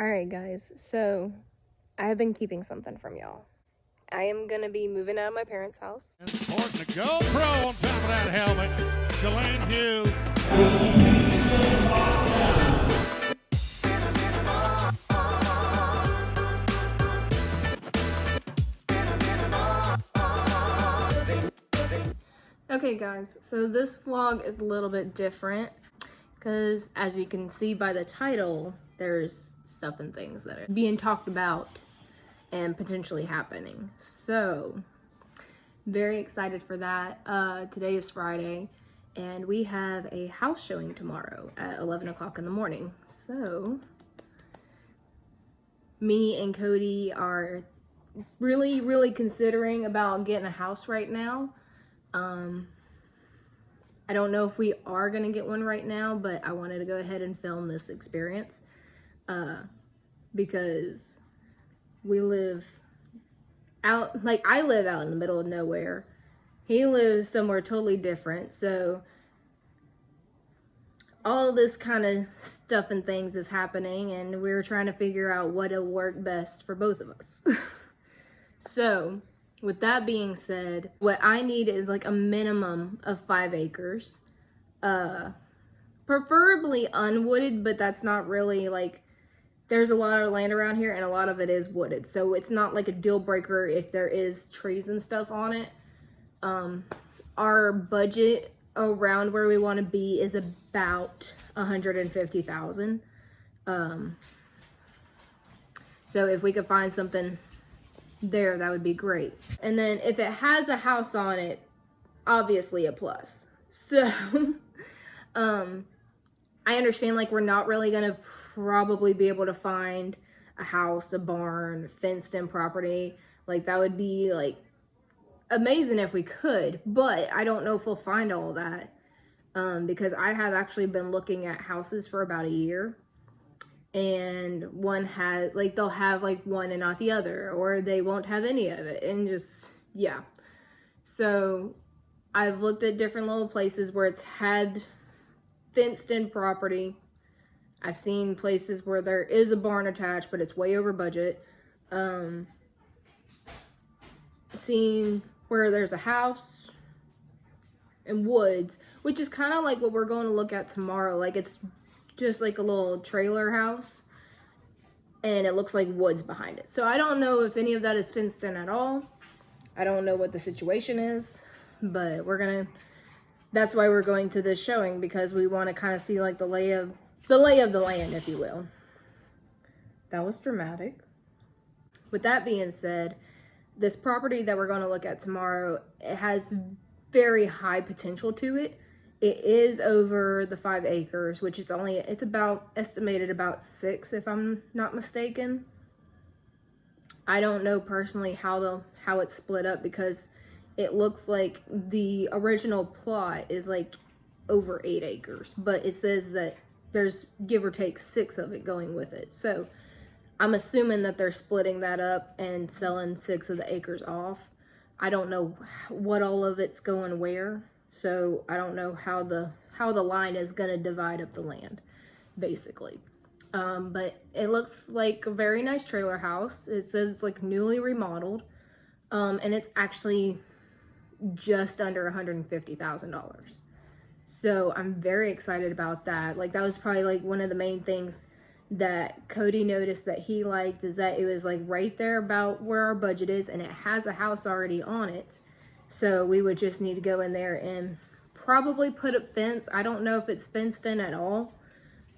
Alright guys, so I have been keeping something from y'all. I am gonna be moving out of my parents' house. Important to go pro on top of that helmet. Chalayne Hughes. Okay guys, so this vlog is a little bit different because as you can see by the title, there's stuff and things that are being talked about and potentially happening. So, very excited for that. Today is Friday and we have a house showing tomorrow at 11 o'clock in the morning. So, me and Cody are really considering about getting a house right now. I don't know if we are gonna get one right now, but I wanted to go ahead and film this experience because we live out, like I live out in the middle of nowhere. He lives somewhere totally different. So all this kind of stuff and things is happening and we're trying to figure out what'll work best for both of us. So with that being said, what I need is like a minimum of 5 acres. Preferably unwooded, but that's not really like, there's a lot of land around here and a lot of it is wooded. So it's not like a deal breaker if there is trees and stuff on it. Our budget around where we want to be is about $150,000. So if we could find something there, that would be great. And then if it has a house on it, obviously a plus. So I understand like we're not really gonna probably be able to find a house, a barn, fenced in property. Like that would be like amazing if we could, but I don't know if we'll find all that because I have actually been looking at houses for about a year. And one has like, they'll have like one and not the other, or they won't have any of it, and just, yeah. So I've looked at different little places where it's had fenced in property. I've seen places where there is a barn attached, but it's way over budget. Seen where there's a house and woods, which is kind of like what we're going to look at tomorrow. Like it's just like a little trailer house and it looks like woods behind it. So I don't know if any of that is fenced in at all. I don't know what the situation is, but that's why we're going to this showing, because we want to kind of see like the lay of the land, if you will. That was dramatic. With that being said, this property that we're going to look at tomorrow, it has very high potential to it. It is over the 5 acres, which is it's about estimated about 6, if I'm not mistaken. I don't know personally how it's split up, because it looks like the original plot is like over 8 acres, but it says that there's give or take 6 of it going with it. So I'm assuming that they're splitting that up and selling 6 of the acres off. I don't know what all of it's going where. So I don't know how the line is going to divide up the land, basically. But it looks like a very nice trailer house. It says it's like newly remodeled. And it's actually just under $150,000. So I'm very excited about that. Like that was probably like one of the main things that Cody noticed that he liked, is that it was like right there about where our budget is, and it has a house already on it. So we would just need to go in there and probably put up fence. I don't know if it's fenced in at all.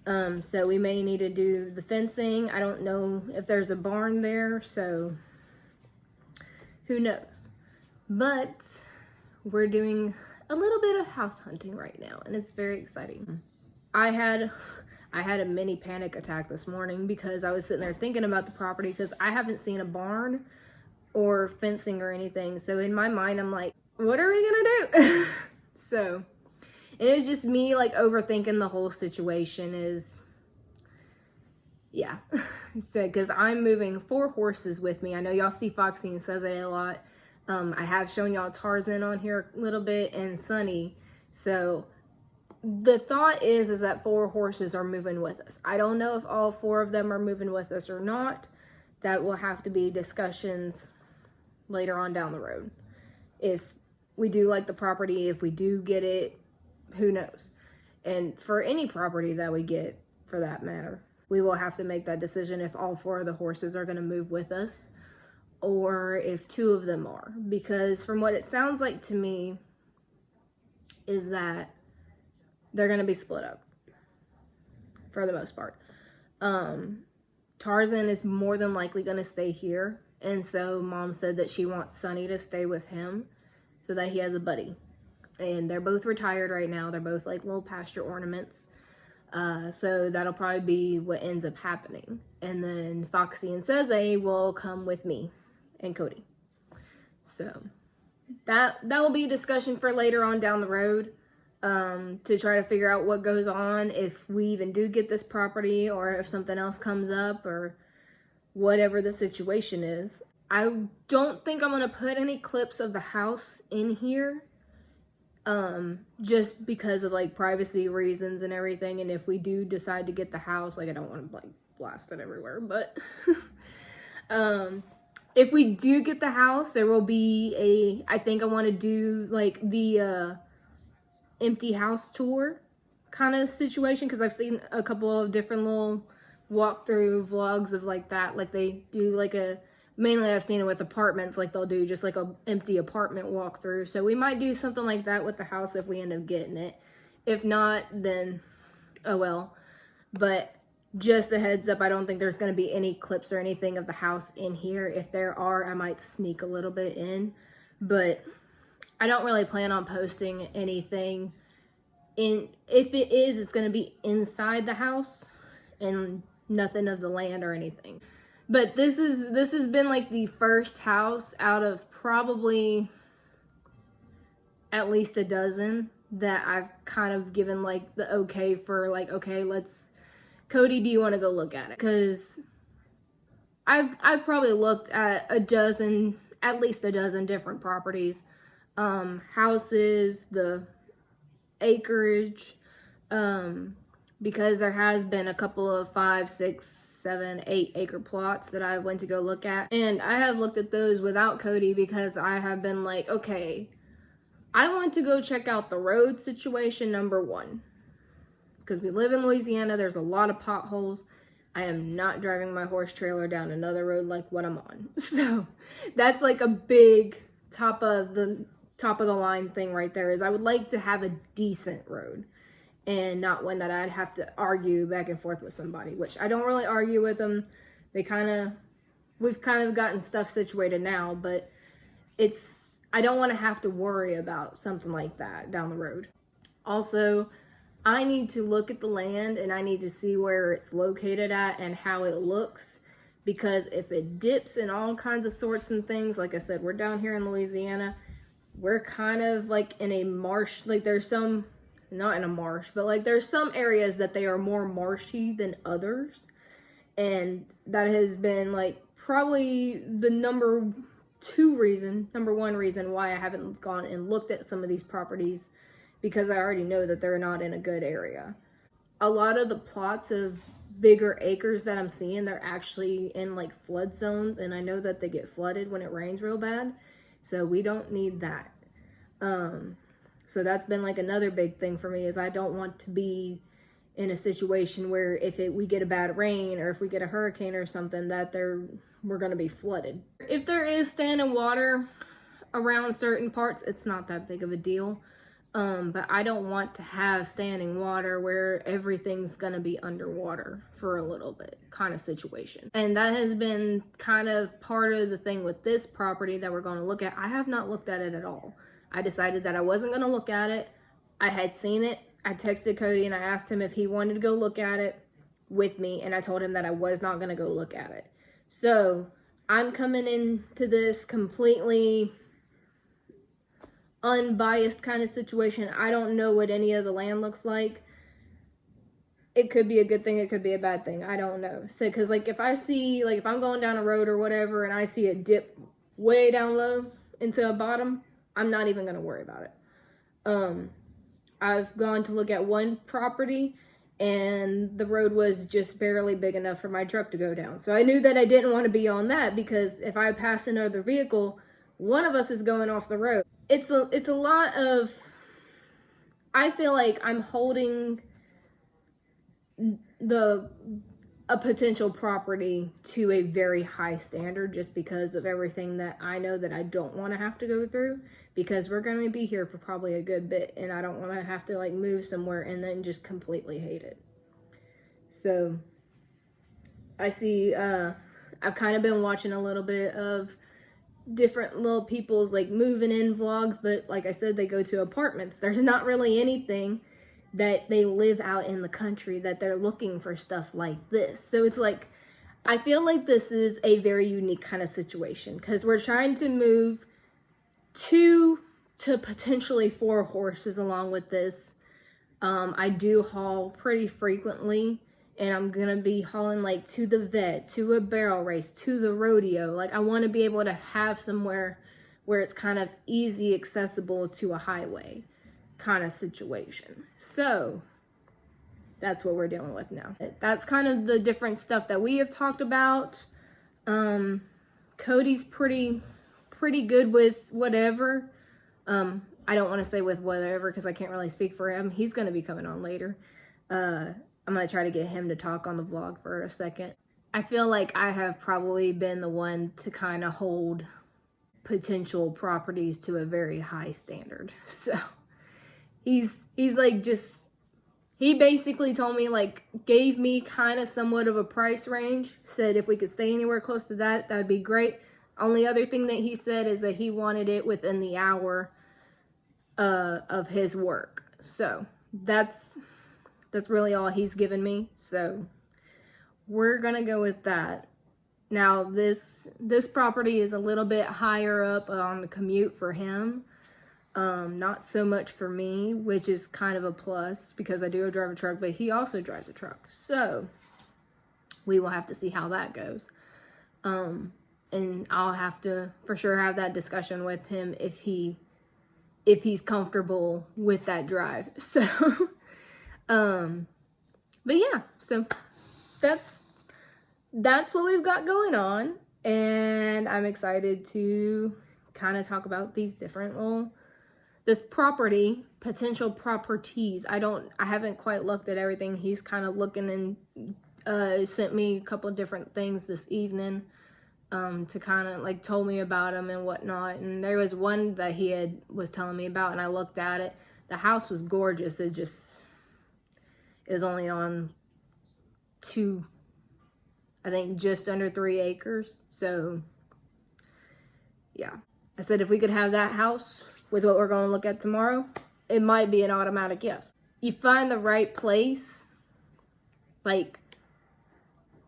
So we may need to do the fencing. I don't know if there's a barn there, so who knows. But we're doing a little bit of house hunting right now, and it's very exciting. I had a mini panic attack this morning because I was sitting there thinking about the property, because I haven't seen a barn or fencing or anything. So in my mind, I'm like, what are we gonna do? So, and it was just me like overthinking the whole situation is, yeah. So, cause I'm moving 4 horses with me. I know y'all see Foxy and says it a lot. I have shown y'all Tarzan on here a little bit and Sunny. So the thought is that 4 horses are moving with us. I don't know if all 4 of them are moving with us or not. That will have to be discussions later on down the road. If we do like the property, if we do get it, who knows? And for any property that we get, for that matter, we will have to make that decision if all 4 of the horses are going to move with us or if 2 of them are. Because from what it sounds like to me is that they're going to be split up for the most part. Tarzan is more than likely going to stay here. And so Mom said that she wants Sonny to stay with him so that he has a buddy. And they're both retired right now. They're both like little pasture ornaments. So that'll probably be what ends up happening. And then Foxy and Seze will come with me and Cody. So that will be a discussion for later on down the road. To try to figure out what goes on, if we even do get this property or if something else comes up or whatever the situation is. I don't think I'm going to put any clips of the house in here, just because of like privacy reasons and everything. And if we do decide to get the house, like I don't want to like blast it everywhere, but if we do get the house, there will be I think I want to do like the empty house tour kind of situation, because I've seen a couple of different little walkthrough vlogs of like that, like they do like mainly I've seen it with apartments, like they'll do just like a empty apartment walkthrough. So we might do something like that with the house if we end up getting it. If not, then oh well. But just a heads up, I don't think there's going to be any clips or anything of the house in here. If there are, I might sneak a little bit in, but I don't really plan on posting anything in. If it is, it's going to be inside the house and nothing of the land or anything. But this has been like the first house out of probably at least a dozen that I've kind of given like the okay for, like, okay, Cody, do you want to go look at it? Because I've probably looked at at least a dozen different properties. Houses, the acreage, because there has been a couple of 5, 6, 7, 8 acre plots that I went to go look at, and I have looked at those without Cody because I have been like, okay, I want to go check out the road situation, number 1, because we live in Louisiana. There's a lot of potholes. I am not driving my horse trailer down another road like what I'm on. So that's like a big top of the line thing right there, is I would like to have a decent road and not one that I'd have to argue back and forth with somebody, which I don't really argue with them. We've kind of gotten stuff situated now, but I don't want to have to worry about something like that down the road. Also, I need to look at the land and I need to see where it's located at and how it looks, because if it dips in all kinds of sorts and things, like I said, we're down here in Louisiana. We're kind of like in a marsh, like there's some, not in a marsh, but like there's some areas that they are more marshy than others. And that has been like probably the number one reason why I haven't gone and looked at some of these properties, because I already know that they're not in a good area. A lot of the plots of bigger acres that I'm seeing, they're actually in like flood zones, and I know that they get flooded when it rains real bad. So we don't need that. So that's been like another big thing for me, is I don't want to be in a situation where if we get a bad rain or if we get a hurricane or something, that we're going to be flooded. If there is standing water around certain parts, it's not that big of a deal. But I don't want to have standing water where everything's going to be underwater for a little bit kind of situation. And that has been kind of part of the thing with this property that we're going to look at. I have not looked at it at all. I decided that I wasn't going to look at it. I had seen it. I texted Cody and I asked him if he wanted to go look at it with me. And I told him that I was not going to go look at it. So I'm coming into this completely unbiased kind of situation. I don't know what any of the land looks like. It could be a good thing, it could be a bad thing, I don't know. So because like if I'm going down a road or whatever and I see it dip way down low into a bottom, I'm not even going to worry about it. I've gone to look at one property and the road was just barely big enough for my truck to go down. So I knew that I didn't want to be on that, because if I pass another vehicle, one of us is going off the road. It's a lot of, I feel like I'm holding a potential property to a very high standard, just because of everything that I know that I don't want to have to go through, because we're going to be here for probably a good bit, and I don't want to have to like move somewhere and then just completely hate it. So I see, I've kind of been watching a little bit of different little people's like moving in vlogs, but like I said, they go to apartments. There's not really anything that they live out in the country that they're looking for stuff like this. So it's like, I feel like this is a very unique kind of situation, because we're trying to move 2 to potentially 4 horses along with this. I do haul pretty frequently, and I'm gonna be hauling like to the vet, to a barrel race, to the rodeo. Like, I want to be able to have somewhere where it's kind of easy accessible to a highway kind of situation. So that's what we're dealing with now. That's kind of the different stuff that we have talked about. Cody's pretty good with whatever. I don't want to say with whatever, because I can't really speak for him. He's going to be coming on later. I'm going to try to get him to talk on the vlog for a second. I feel like I have probably been the one to kind of hold potential properties to a very high standard. So he's like, just, he basically told me, like, gave me kind of somewhat of a price range, said if we could stay anywhere close to that, that'd be great. Only other thing that he said is that he wanted it within the hour of his work. So that's really all he's given me. So we're gonna go with that. Now this property is a little bit higher up on the commute for him. Not so much for me, which is kind of a plus, because I do drive a truck, but he also drives a truck. So we will have to see how that goes. And I'll have to for sure have that discussion with him if he's comfortable with that drive. So, but yeah, so that's what we've got going on. And I'm excited to kind of talk about these different this property, potential properties. I haven't quite looked at everything. He's kind of looking and sent me a couple of different things this evening. To kind of like told me about them and whatnot. And there was one that he was telling me about, and I looked at it. The house was gorgeous. It was only on 2, I think just under 3 acres. So yeah, I said if we could have that house with what we're going to look at tomorrow, it might be an automatic yes. You find the right place, like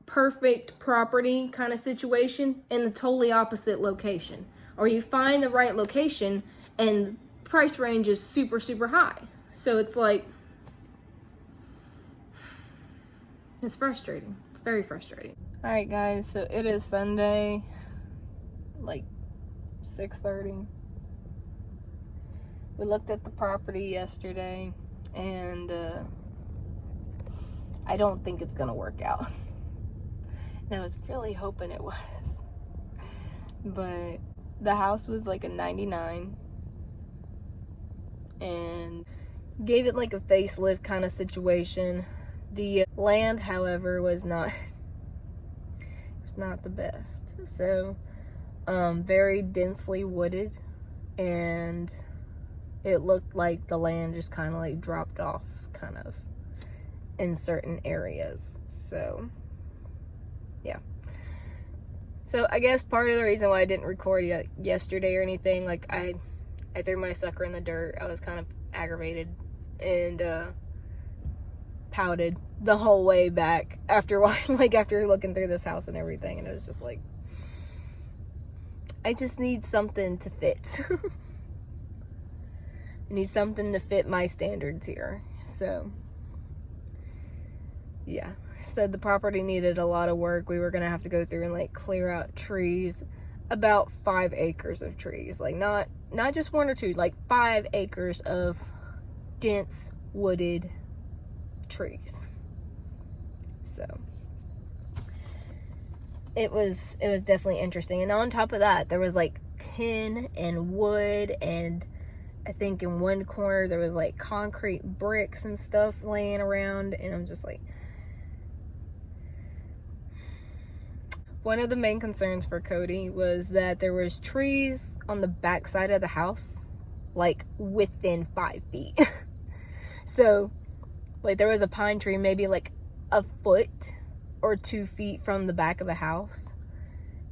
perfect property kind of situation, in the totally opposite location, or you find the right location and price range is super high. So it's like, it's frustrating. It's very frustrating. All right guys, so it is Sunday, like 6:30. We looked at the property yesterday, and I don't think it's gonna work out. And I was really hoping it was. But the house was like a 99. And gave it like a facelift kind of situation. The land, however, was not the best. So, very densely wooded. And it looked like the land just kind of like dropped off kind of in certain areas. So yeah. So I guess part of the reason why I didn't record yesterday or anything, like I threw my sucker in the dirt. I was kind of aggravated and pouted the whole way back after looking through this house and everything, and it was just like, I just need something to fit. I need something to fit my standards here. So yeah. Said the property needed a lot of work. We were gonna have to go through and like clear out trees, about 5 acres of trees, like not just 1 or 2, like 5 acres of dense wooded trees. So it was definitely interesting. And on top of that, there was like tin and wood, and I think in one corner there was like concrete bricks and stuff laying around, and I'm just like, one of the main concerns for Cody was that there was trees on the back side of the house, like within 5 feet. So like there was a pine tree maybe like a foot or 2 feet from the back of the house.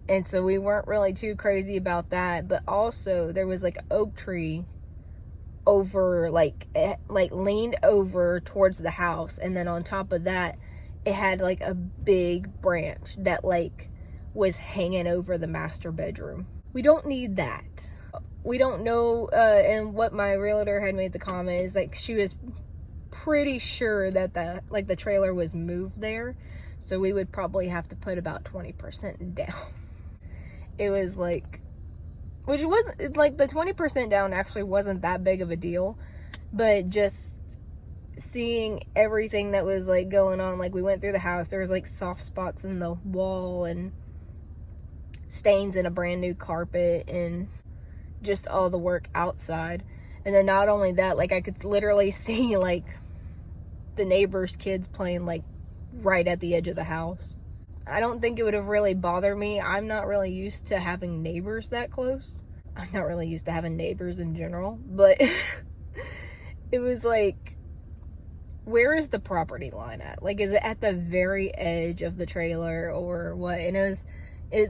And so we weren't really too crazy about that. But also there was like an oak tree over, like leaned over towards the house. And then on top of that, it had like a big branch that like was hanging over the master bedroom. We don't need that. We don't know, and what my realtor had made the comment is like she was pretty sure that the trailer was moved there, so we would probably have to put about 20% down. It was like, which wasn't like, the 20% down actually wasn't that big of a deal, but just seeing everything that was like going on, like we went through the house, there was like soft spots in the wall and stains in a brand new carpet and just all the work outside. And then not only that, like I could literally see like the neighbors' kids playing like right at the edge of the house. I don't think it would have really bothered me. I'm not really used to having neighbors that close. I'm not really used to having neighbors in general, but it was like, where is the property line at? Like, is it at the very edge of the trailer or what? And it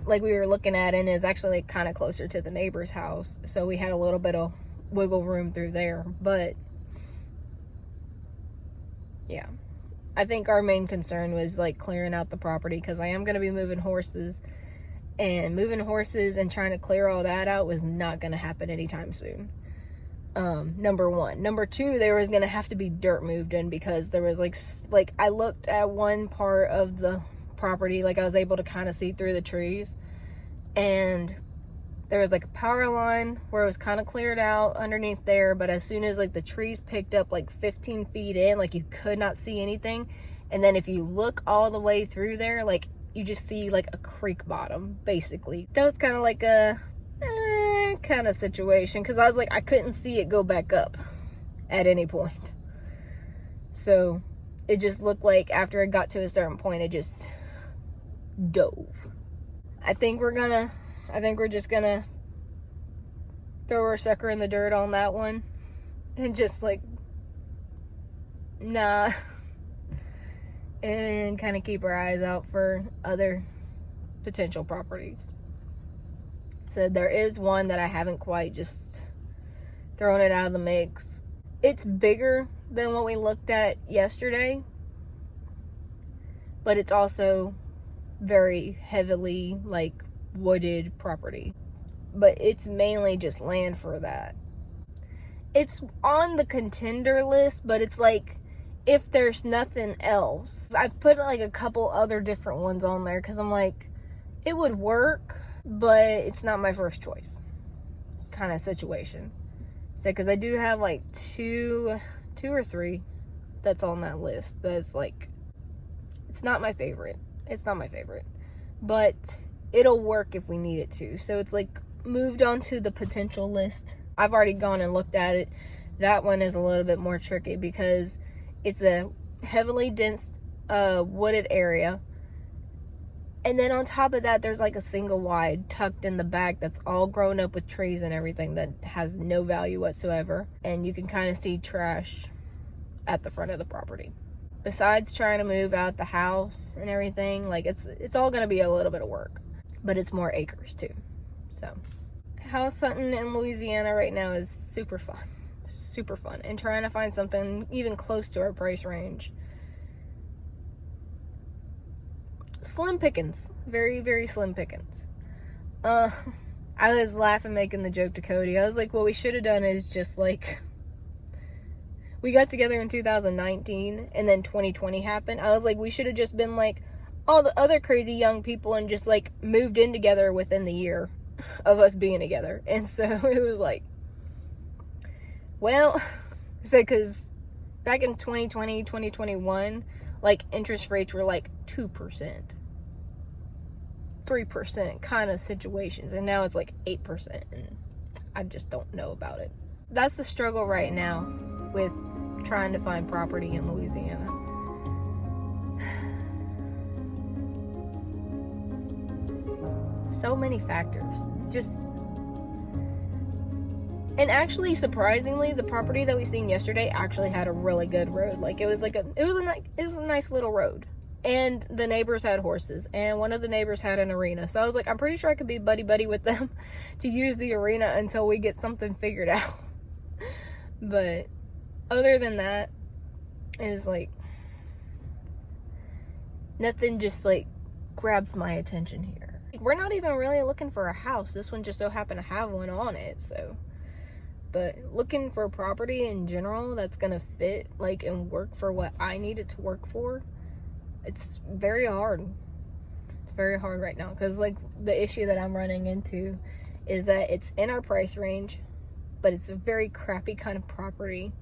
like we were looking at it, and it's actually like kind of closer to the neighbor's house, so we had a little bit of wiggle room through there. But yeah, I think our main concern was like clearing out the property, because I am going to be moving horses, and trying to clear all that out was not going to happen anytime soon. Number one. Number two, there was going to have to be dirt moved in, because there was like I looked at one part of the property, like I was able to kind of see through the trees, and there was like a power line where it was kind of cleared out underneath there, but as soon as like the trees picked up like 15 feet in, like you could not see anything. And then if you look all the way through there, like you just see like a creek bottom, basically. That was kind of like a kind of situation, because I was like, I couldn't see it go back up at any point. So it just looked like after it got to a certain point, it just dove. I think we're just gonna throw our sucker in the dirt on that one and just like, nah, and kind of keep our eyes out for other potential properties. So there is one that I haven't quite just thrown it out of the mix. It's bigger than what we looked at yesterday, but it's also very heavily like wooded property. But it's mainly just land for that. It's on the contender list, but it's like, if there's nothing else, I've put like a couple other different ones on there, because I'm like, it would work, but it's not my first choice. It's kind of situation. So, because I do have like two or three that's on that list, but it's like, it's not my favorite. It's not my favorite, but it'll work if we need it to. So it's like moved on to the potential list. I've already gone and looked at it. That one is a little bit more tricky, because it's a heavily dense wooded area. And then on top of that, there's like a single wide tucked in the back that's all grown up with trees and everything that has no value whatsoever. And you can kind of see trash at the front of the property. Besides trying to move out the house and everything, like it's all going to be a little bit of work. But it's more acres too. So house hunting in Louisiana right now is super fun. Super fun. And trying to find something even close to our price range, slim pickings. Very, very slim pickings. I was laughing making the joke to Cody. I was like, what we should have done is just like, we got together in 2019 and then 2020 happened. I was like, we should have just been like all the other crazy young people and just like moved in together within the year of us being together. And so it was like, well, so because back in 2020, 2021, like interest rates were like 2%, 3% kind of situations, and now it's like 8%, and I just don't know about it. That's the struggle right now with trying to find property in Louisiana. So many factors. It's just, and actually, surprisingly, the property that we seen yesterday actually had a really good road. Like it was a nice little road, and the neighbors had horses, and one of the neighbors had an arena. So I was like, I'm pretty sure I could be buddy with them to use the arena until we get something figured out. But other than that, is like nothing just like grabs my attention here. We're not even really looking for a house. This one just so happened to have one on it, so. But looking for a property in general that's gonna fit like and work for what I need it to work for, it's very hard. It's very hard right now, because like the issue that I'm running into is that it's in our price range, but it's a very crappy kind of property,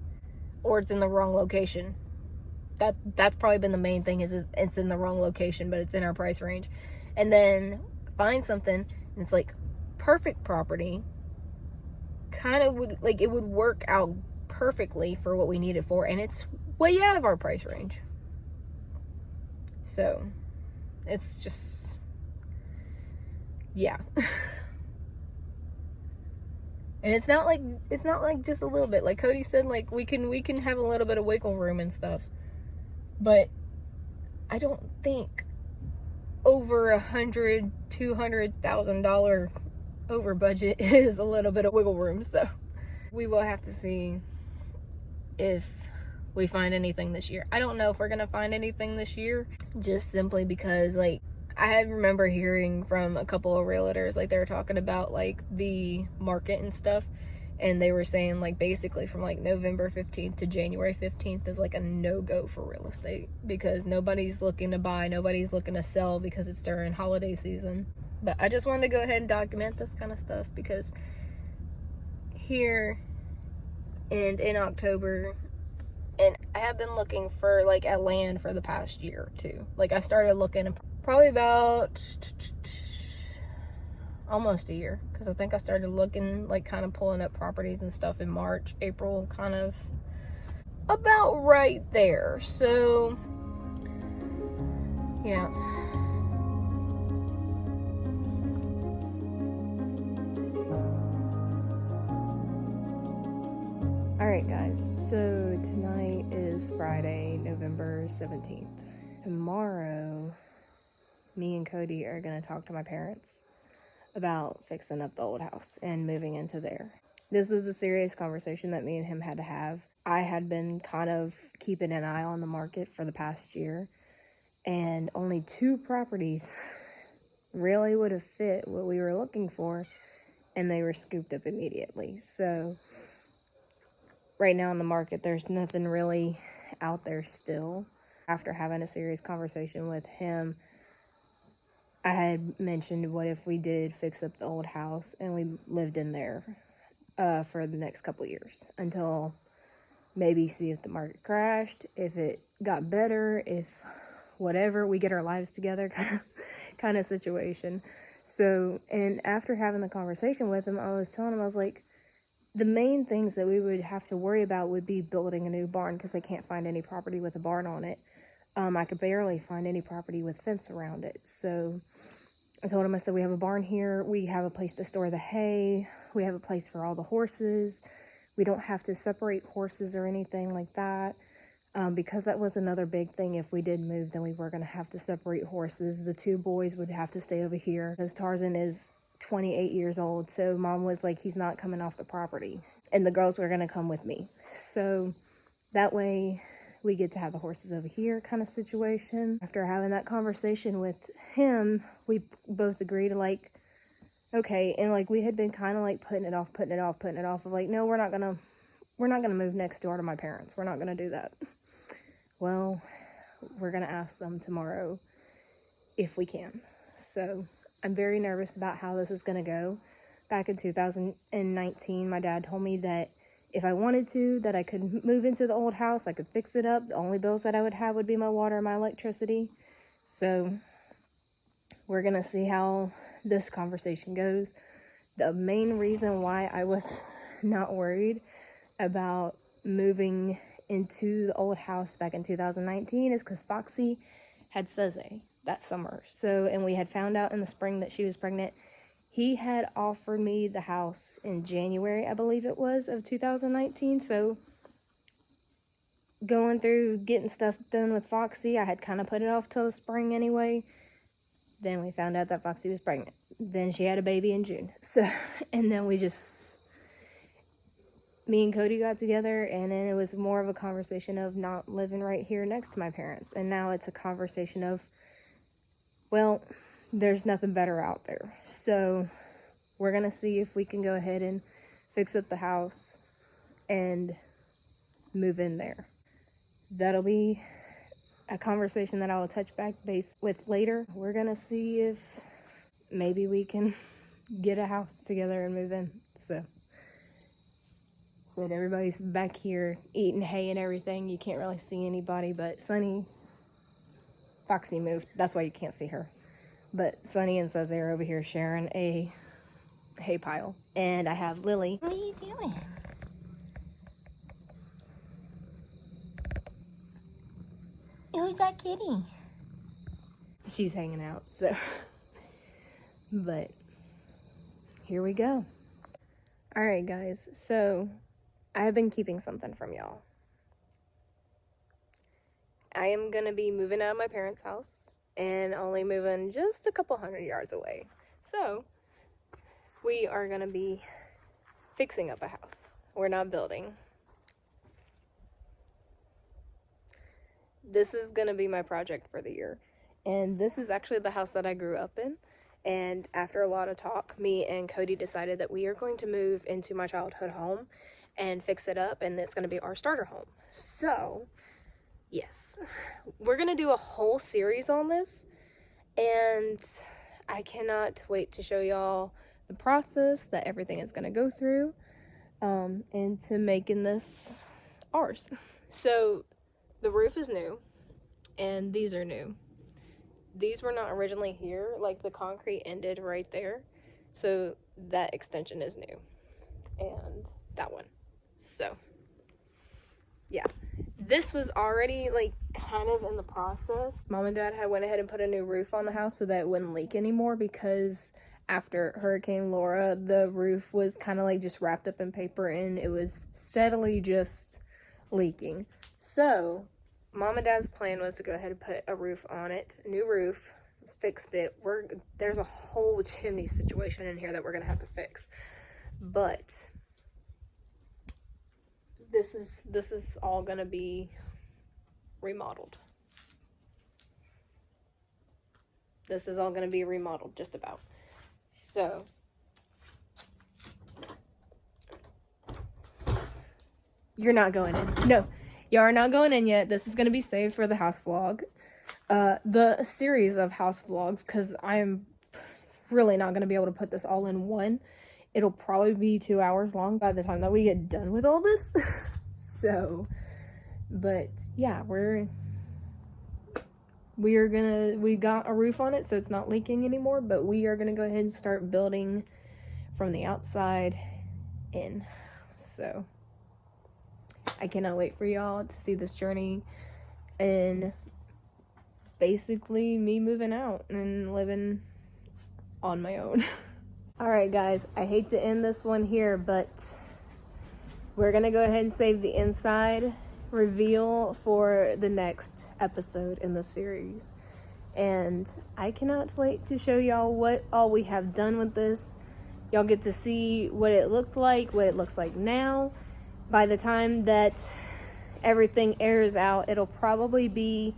or it's in the wrong location. That's probably been the main thing, is it's in the wrong location, but it's in our price range. And then find something and it's like perfect property, kind of would like, it would work out perfectly for what we need it for, and it's way out of our price range. So it's just, yeah. And it's not like just a little bit, like Cody said, like we can have a little bit of wiggle room and stuff, but I don't think over $200,000 over budget is a little bit of wiggle room. So we will have to see if we find anything this year. I don't know if we're gonna find anything this year, just simply because like I remember hearing from a couple of realtors, like they were talking about like the market and stuff, and they were saying like basically from like November 15th to January 15th is like a no-go for real estate, because nobody's looking to buy, nobody's looking to sell, because it's during holiday season. But I just wanted to go ahead and document this kind of stuff, because here and in October, and I have been looking for like at land for the past year or two. Like I started looking probably about almost a year, because I think I started looking, like kind of pulling up properties and stuff in March, April, kind of about right there. So yeah. Alright guys, so tonight is Friday, November 17th. Tomorrow, me and Cody are going to talk to my parents about fixing up the old house and moving into there. This was a serious conversation that me and him had to have. I had been kind of keeping an eye on the market for the past year, and only 2 properties really would have fit what we were looking for, and they were scooped up immediately. So right now in the market, there's nothing really out there still. After having a serious conversation with him, I had mentioned, what if we did fix up the old house and we lived in there for the next couple years, until maybe see if the market crashed, if it got better, if whatever, we get our lives together kind of situation. So, and after having the conversation with him, I was telling him, I was like, the main things that we would have to worry about would be building a new barn, because I can't find any property with a barn on it. I could barely find any property with fence around it. So I told him, I said, we have a barn here. We have a place to store the hay. We have a place for all the horses. We don't have to separate horses or anything like that. Because that was another big thing. If we did move, then we were going to have to separate horses. The 2 boys would have to stay over here, because Tarzan is 28 years old. So Mom was like, he's not coming off the property. And the girls were going to come with me. So that way we get to have the horses over here kind of situation. After having that conversation with him, we both agreed to like, okay. And like we had been kind of like putting it off of like, no, we're not going to move next door to my parents. We're not going to do that. Well, we're going to ask them tomorrow if we can. So I'm very nervous about how this is going to go. Back in 2019, my dad told me that if I wanted to, that I could move into the old house. I could fix it up. The only bills that I would have would be my water and my electricity. So we're going to see how this conversation goes. The main reason why I was not worried about moving into the old house back in 2019 is because Foxy had Seze that summer. So, and we had found out in the spring that she was pregnant. He had offered me the house in January, I believe it was, of 2019. So going through getting stuff done with Foxy, I had kind of put it off till the spring anyway. Then we found out that Foxy was pregnant. Then she had a baby in June. So, and then me and Cody got together, and then it was more of a conversation of not living right here next to my parents. And now it's a conversation of, well, there's nothing better out there. So we're going to see if we can go ahead and fix up the house and move in there. That'll be a conversation that I will touch base with later. We're going to see if maybe we can get a house together and move in. So everybody's back here eating hay and everything. You can't really see anybody, but Foxy moved. That's why you can't see her. But Sunny and Seze are over here sharing a hay pile. And I have Lily. What are you doing? Who's that kitty? She's hanging out, so. But here we go. All right, guys. So I have been keeping something from y'all. I am going to be moving out of my parents' house and only moving just a couple 100 yards away. So we are going to be fixing up a house. We're not building. This is going to be my project for the year. And this is actually the house that I grew up in. And after a lot of talk, me and Cody decided that we are going to move into my childhood home and fix it up, and it's going to be our starter home. So, yes, we're going to do a whole series on this, and I cannot wait to show y'all the process that everything is going to go through, into making this ours. So, the roof is new, and these are new. These were not originally here, like the concrete ended right there, so that extension is new, and that one. So, yeah, this was already like kind of in the process. Mom and Dad had went ahead and put a new roof on the house so that it wouldn't leak anymore, because after Hurricane Laura, the roof was kind of like just wrapped up in paper and it was steadily just leaking. So Mom and Dad's plan was to go ahead and put a roof on it, a new roof, fixed it. There's a whole chimney situation in here that we're gonna have to fix, but this is all gonna be remodeled. This is all gonna be remodeled, just about. So you're not going in. No, you are not going in yet. This is gonna be saved for the house vlog, the series of house vlogs, because I'm really not gonna be able to put this all in one. It'll probably be 2 hours long by the time that we get done with all this. So, but yeah, we got a roof on it, so it's not leaking anymore, but we are gonna go ahead and start building from the outside in. So I cannot wait for y'all to see this journey and basically me moving out and living on my own. Alright guys, I hate to end this one here, but we're gonna go ahead and save the inside reveal for the next episode in the series. And I cannot wait to show y'all what all we have done with this. Y'all get to see what it looked like, what it looks like now. By the time that everything airs out, it'll probably be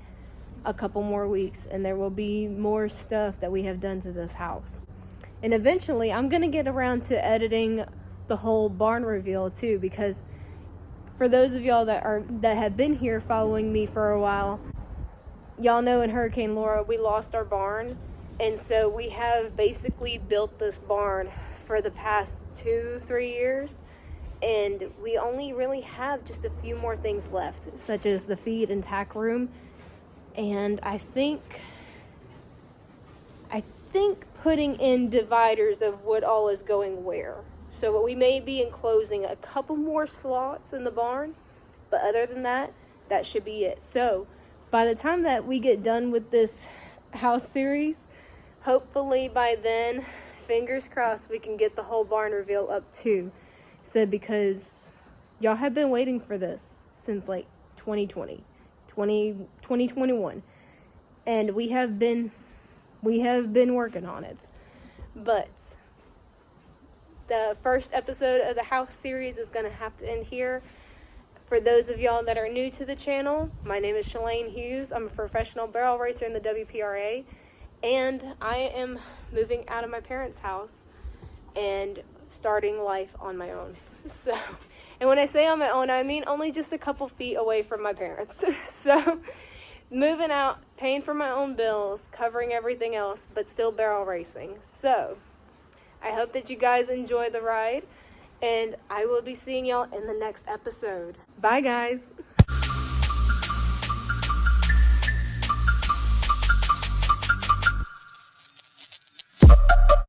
a couple more weeks, and there will be more stuff that we have done to this house. And eventually, I'm going to get around to editing the whole barn reveal too, because for those of y'all that have been here following me for a while, y'all know in Hurricane Laura, we lost our barn. And so we have basically built this barn for the past 2-3 years. And we only really have just a few more things left, such as the feed and tack room. And I think putting in dividers of what all is going where. So we may be enclosing a couple more slots in the barn, but other than that, that should be it. So by the time that we get done with this house series, hopefully by then, fingers crossed, we can get the whole barn reveal up too. So because y'all have been waiting for this since like 2021. And we have been working on it. But the first episode of the house series is going to have to end here. For those of y'all that are new to the channel, my name is Chalayne Hughes. I'm a professional barrel racer in the WPRA. And I am moving out of my parents' house and starting life on my own. So, and when I say on my own, I mean only just a couple feet away from my parents. So, moving out, paying for my own bills, covering everything else, but still barrel racing. So, I hope that you guys enjoy the ride, and I will be seeing y'all in the next episode. Bye, guys.